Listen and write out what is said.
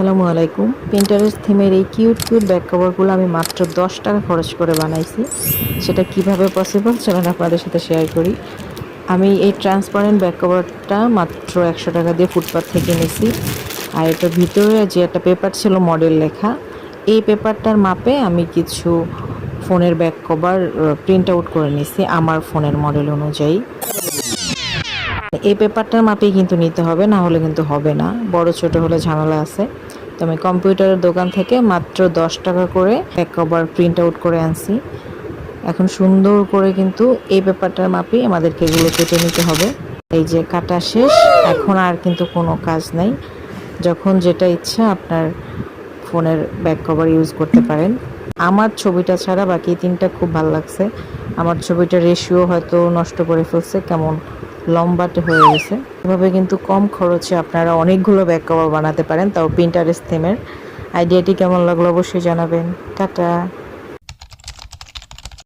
আসসালামু আলাইকুম। পিন্টারেস্ট থিমের এই কিউট কিউট ব্যাক কভারগুলো আমি মাত্র 10 টাকা খরচ করে বানাইছি। সেটা কিভাবে পসিবল চলুন আপনাদের সাথে শেয়ার করি। আমি এই ট্রান্সপারেন্ট ব্যাক কভারটা মাত্র 100 টাকা দিয়ে ফুটপাথ থেকে নিছি। আর এটার ভিতরে যে একটা পেপার ছিল মডেল লেখা, এই পেপারটার মাপে আমি কিছু ফোনের ব্যাক কভার প্রিন্ট আউট করে নিছি আমার ফোনের মডেল অনুযায়ী। এই পেপারটার মাপেই কিন্তু নিতে হবে, না হলে কিন্তু হবে না, বড় ছোট হলে ঝামেলা আছে। তো আমি কম্পিউটারের দোকান থেকে মাত্র 10 টাকা করে ব্যাক কভার প্রিন্ট আউট করে আনছি। এখন সুন্দর করে কিন্তু এই পেপারটার মাপেই আমাদেরকে এগুলো কেটে নিতে হবে। এই যে কাটা শেষ, এখন আর কিন্তু কোনো কাজ নাই। যখন যেটা ইচ্ছা আপনার ফোনের ব্যাক কভার ইউজ করতে পারেন। আমার ছবিটা ছাড়া বাকি তিনটা খুব ভালো লাগছে। আমার ছবিটার রেশিও হয়তো নষ্ট করে ফেলছে, কেমন লম্বাটে হয়ে গেছে। এভাবে কিন্তু কম খরচে আপনারা অনেকগুলো ব্যাক কভার বানাতে পারেন, তাও পিন্টারেস্ট থিমের। আইডিয়াটি কেমন লাগলো অবশ্যই জানাবেন। টাটা।